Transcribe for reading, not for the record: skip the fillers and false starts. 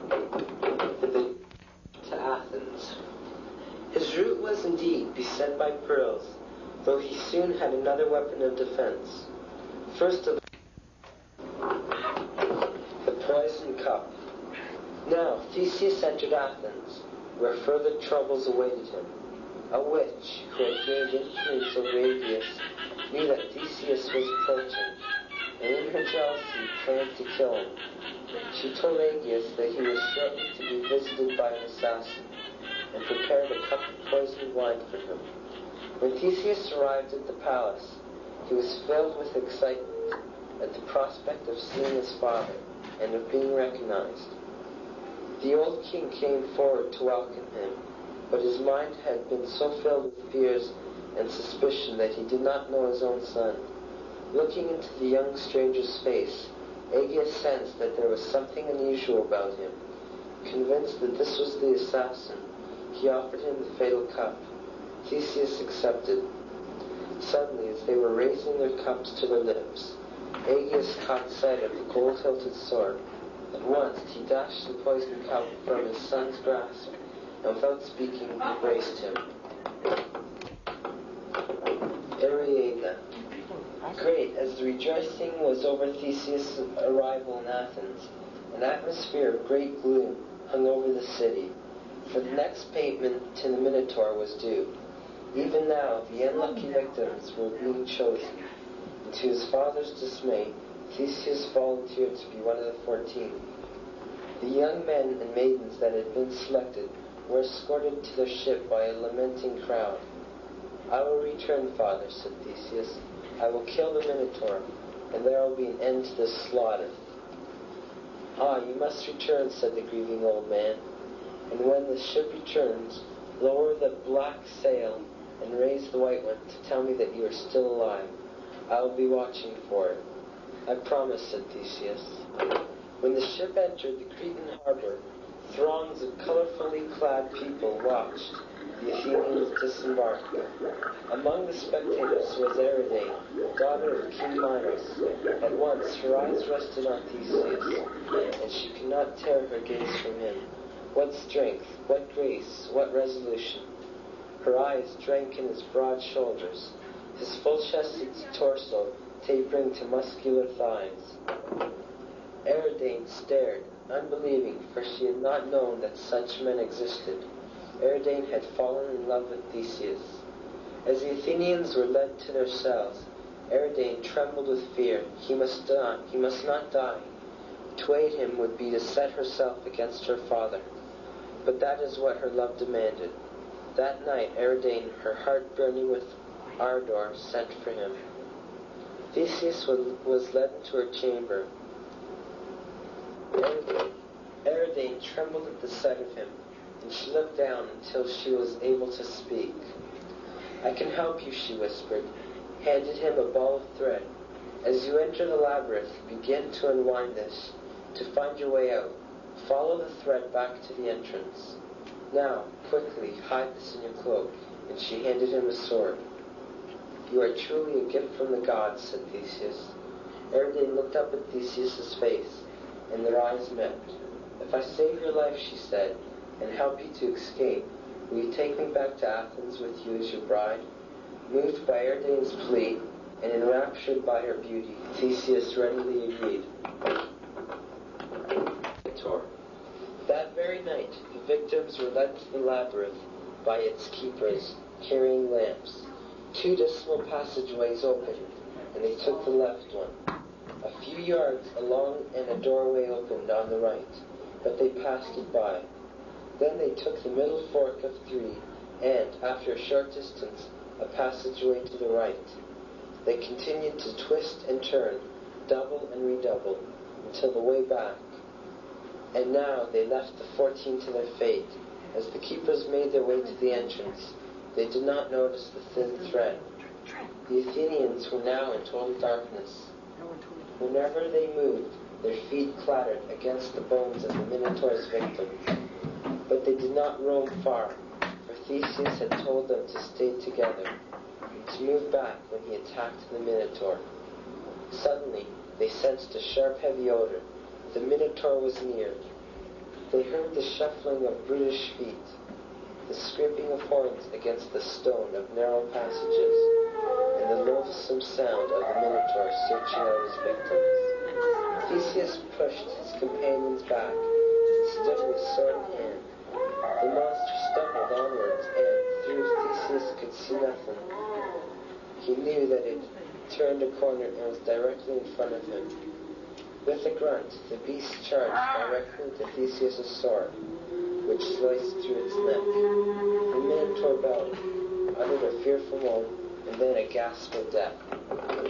To Athens. His route was indeed beset by perils, though he soon had another weapon of defense. First of the poison cup. Now Theseus entered Athens, where further troubles awaited him. A witch, who had gained influence over Aegeus, knew that Theseus was approaching, and in her jealousy planned to kill him. She told Aegeus that he was shortly to be visited by an assassin, and prepared a cup of poisoned wine for him. When Theseus arrived at the palace, he was filled with excitement at the prospect of seeing his father, and of being recognized. The old king came forward to welcome him, but his mind had been so filled with fears and suspicion that he did not know his own son. Looking into the young stranger's face, Aegeus sensed that there was something unusual about him. Convinced that this was the assassin, he offered him the fatal cup. Theseus accepted. Suddenly, as they were raising their cups to their lips, Aegeus caught sight of the gold-hilted sword. At once he dashed the poisoned cup from his son's grasp, and without speaking, embraced him. Ariadne. Great as the rejoicing was over Theseus' arrival in Athens, an atmosphere of great gloom hung over the city, for the next payment to the Minotaur was due. Even now the unlucky victims were being chosen, and to his father's dismay, Theseus volunteered to be one of the 14. The young men and maidens that had been selected were escorted to their ship by a lamenting crowd. "I will return, father," said Theseus. "I will kill the Minotaur, and there will be an end to this slaughter." "Ah, you must return," said the grieving old man. "And when the ship returns, lower the black sail and raise the white one to tell me that you are still alive. I will be watching for it." "I promise," said Theseus. When the ship entered the Cretan harbor, throngs of colorfully clad people watched the Athenians disembark. Among the spectators was Ariadne, daughter of King Minos. At once her eyes rested on Theseus, and she could not tear her gaze from him. What strength, what grace, what resolution! Her eyes drank in his broad shoulders, his full-chested torso tapering to muscular thighs. Ariadne stared, unbelieving, for she had not known that such men existed. Ariadne had fallen in love with Theseus. As the Athenians were led to their cells, Ariadne trembled with fear. He must not die. To aid him would be to set herself against her father. But that is what her love demanded. That night Ariadne, her heart burning with ardor, sent for him. Theseus was led into her chamber. Ariadne trembled at the sight of him, and she looked down until she was able to speak. "I can help you," she whispered, handed him a ball of thread. "As you enter the labyrinth, begin to unwind this. To find your way out, follow the thread back to the entrance. Now, quickly, hide this in your cloak," and she handed him a sword. "You are truly a gift from the gods," said Theseus. Ariadne looked up at Theseus' face, and their eyes met. "If I save your life," she said, "and help you to escape, will you take me back to Athens with you as your bride?" Moved by Ariadne's plea, and enraptured by her beauty, Theseus readily agreed. Minotaur. That very night, the victims were led to the labyrinth by its keepers, carrying lamps. 2 dismal passageways opened, and they took the left one. A few yards along, and a doorway opened on the right, but they passed it by. Then they took the middle fork of 3, and, after a short distance, a passageway to the right. They continued to twist and turn, double and redouble, until the way back. And now they left the 14 to their fate. As the keepers made their way to the entrance, they did not notice the thin thread. The Athenians were now in total darkness. Whenever they moved, their feet clattered against the bones of the Minotaur's victim. But they did not roam far, for Theseus had told them to stay together, and to move back when he attacked the Minotaur. Suddenly, they sensed a sharp, heavy odor. The Minotaur was near. They heard the shuffling of brutish feet, the scraping of horns against the stone of narrow passages, and the loathsome sound of the Minotaur searching out his victims. Theseus pushed his companions back and stood with sword in hand. The monster stumbled onwards, and, though Theseus could see nothing, he knew that it turned a corner and was directly in front of him. With a grunt, the beast charged directly into Theseus' sword, which sliced through its neck. The Minotaur bellowed, uttered a fearful moan, and then a gasp of death.